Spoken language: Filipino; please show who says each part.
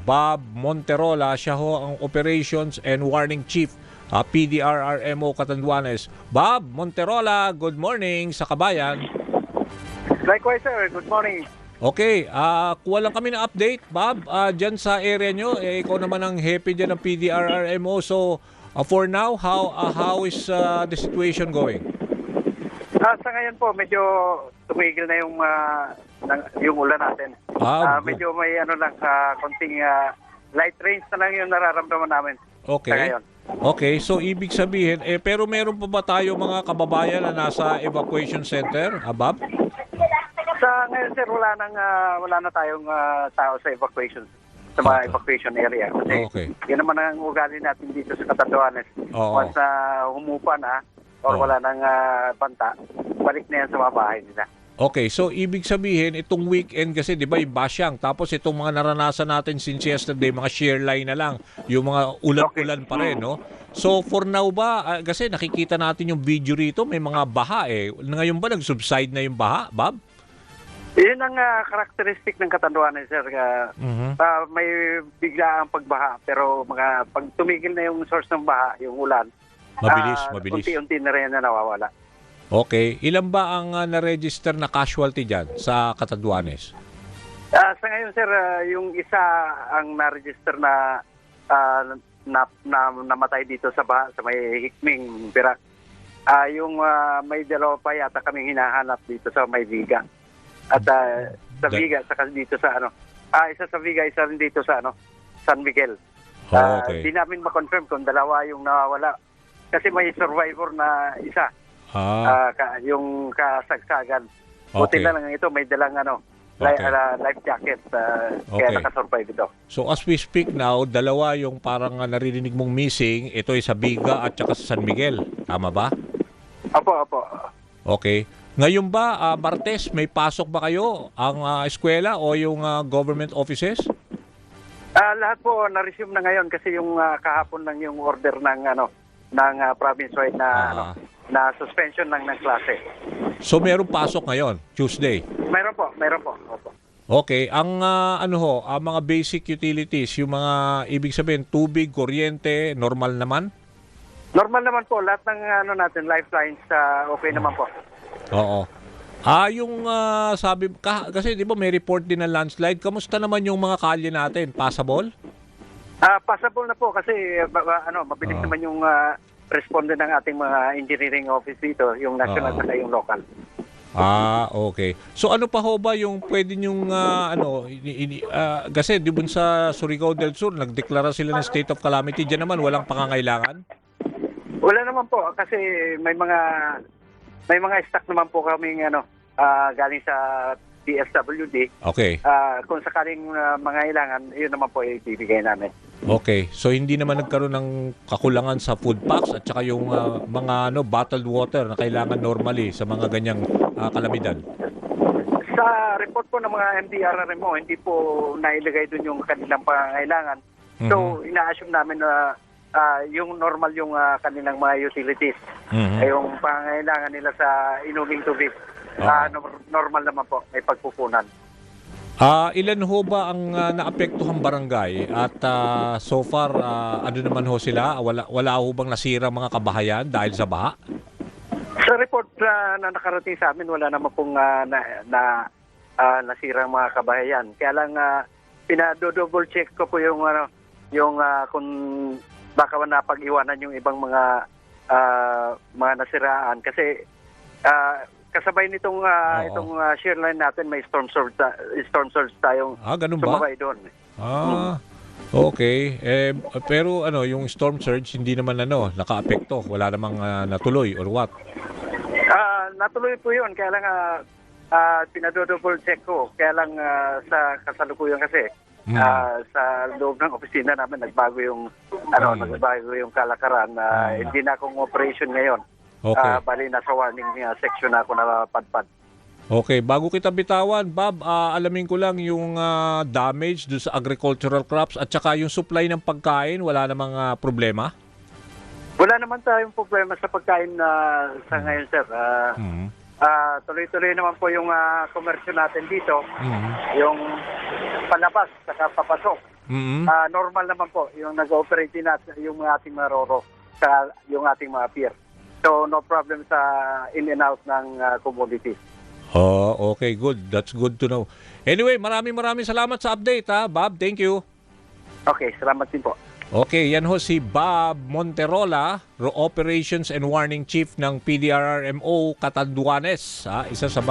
Speaker 1: Bob Monterola. Siya ho ang Operations and Warning Chief, PDRRMO Catanduanes. Bob Monterola, good morning sa Kabayan.
Speaker 2: Likewise, sir. Good morning.
Speaker 1: Okay, kuha lang kami ng update, Bob, dyan sa area nyo. Ikaw naman ang hepe dyan ng PDRRMO. So, for now, how is the situation going?
Speaker 2: Sa ngayon po, medyo tumigil na yung ulan natin. Medyo may konting light rains na lang yung nararamdaman namin.
Speaker 1: Okay.
Speaker 2: Sa ngayon.
Speaker 1: Okay, so ibig sabihin, pero meron pa ba tayo mga kababayan na nasa evacuation center, Bob?
Speaker 2: Sa ngayon, sir, wala na tayong tao sa evacuation, sa mga evacuation area. Kasi yun naman ang ugali natin dito sa Catanduanes. Once na humupa na, or wala nang banta, balik na yan sa mga bahay nila.
Speaker 1: Okay, so ibig sabihin, itong weekend kasi, di ba, yung basyang, tapos itong mga naranasan natin since yesterday, mga shear line na lang, yung mga ulan-ulan pa rin, no? So for now ba, kasi nakikita natin yung video rito, may mga baha Ngayon ba nag-subside na yung baha, Bob?
Speaker 2: Yun ang karakteristik ng Catanduanes, sir. May biglaang pagbaha, pero pag tumigil na yung source ng baha, yung ulan,
Speaker 1: mabilis.
Speaker 2: unti-unti na rin na nawawala.
Speaker 1: Okay. Ilan ba ang na-register na casualty dyan sa Catanduanes?
Speaker 2: Sa ngayon, sir, yung isa ang na-register na namatay dito sa baha, sa may Hikming, Pirak. Yung may dalawa pa yata kaming hinahanap dito sa may Viga. At sa Viga, saka dito sa isa sa Viga, isa rin dito sa San Miguel.
Speaker 1: Okay.
Speaker 2: Di namin ma-confirm kung dalawa yung nawawala. Kasi may survivor na isa. Yung kasagsagan. Buti na lang ito, may dalang life jacket. Kaya nakasurvive ito.
Speaker 1: So as we speak now, dalawa yung parang naririnig mong missing. Ito ay sa Viga at saka sa San Miguel. Tama ba?
Speaker 2: Opo.
Speaker 1: Okay. Ngayon ba, Martes, may pasok ba kayo ang eskwela o yung government offices?
Speaker 2: Lahat po na-resume na ngayon kasi yung kahapon lang yung order ng province-wide na suspension lang ng klase.
Speaker 1: So meron pasok ngayon, Tuesday?
Speaker 2: Meron po. Opo.
Speaker 1: Okay, ang mga basic utilities, yung mga ibig sabihin tubig, kuryente, normal naman?
Speaker 2: Normal naman po, lahat ng natin lifelines okay naman po.
Speaker 1: Oo. Yung sabi kasi 'di ba may report din ng landslide. Kamusta naman yung mga kalye natin? Passable?
Speaker 2: Passable na po kasi mabilis naman yung responde ng ating mga engineering office dito, yung national at yung local.
Speaker 1: Okay. So ano pa ho ba yung pwede nyong kasi di ba sa Surigao del Sur nagdeklara sila ng state of calamity, diyan naman walang pangangailangan?
Speaker 2: Wala naman po kasi may mga stock naman po kaming galing sa DSWD.
Speaker 1: Okay.
Speaker 2: Kung sakaling mangailangan, yun naman po ibibigay namin.
Speaker 1: Okay. So hindi naman nagkaroon ng kakulangan sa food packs at saka yung mga bottled water na kailangan normally sa mga ganyang kalamidad.
Speaker 2: Sa report po ng mga MDRRMO, hindi po nailagay doon yung kanilang pangangailangan. So ina-assume namin na yung normal yung kanilang mga utilities. Yung pangangailangan nila sa inuming tubig. Normal naman po, may pagpupunan.
Speaker 1: Ilan ho ba ang naapektuhang barangay at so far ano naman ho sila? Wala ho bang nasira mga kabahayan dahil sa baha?
Speaker 2: Sa report na nakarating sa amin, wala naman pong nasira mga kabahayan. Kaya lang pinado-double check ko po yung kung baka napag-iwanan yung ibang mga nasiraan kasi kasabay nitong itong shear line natin may storm surge tayong
Speaker 1: ganun ba?
Speaker 2: sumabay doon.
Speaker 1: Okay. Pero yung storm surge hindi naman nakaapekto, wala namang natuloy or what?
Speaker 2: Natuloy po 'yun, kaya lang pinado-double check ko. Kaya lang sa kasalukuyan kasi sa loob ng opisina namin nagbago yung kalakaran. Hindi na akong operation ngayon.
Speaker 1: Okay.
Speaker 2: Bali nasa warning section na ako napadpad.
Speaker 1: Okay, bago kita bitawan, Bob, alamin ko lang yung damage doon sa agricultural crops at saka yung supply ng pagkain, wala namang problema?
Speaker 2: Wala naman tayong problema sa pagkain sa ngayon, sir. Tuloy-tuloy naman po yung komersyo natin dito. Yung palabas, saka papasok. Normal naman po yung nag-ooperate din yung ating mga roro sa yung ating mga pier. So no problem sa in and out ng commodities.
Speaker 1: Oh, okay, good. That's good to know. Anyway, maraming salamat sa update, ha, Bob. Thank you.
Speaker 2: Okay, salamat din po.
Speaker 1: Okay, yan ho si Bob Monterola, Operations and Warning Chief ng PDRRMO Catanduanes. Isa sa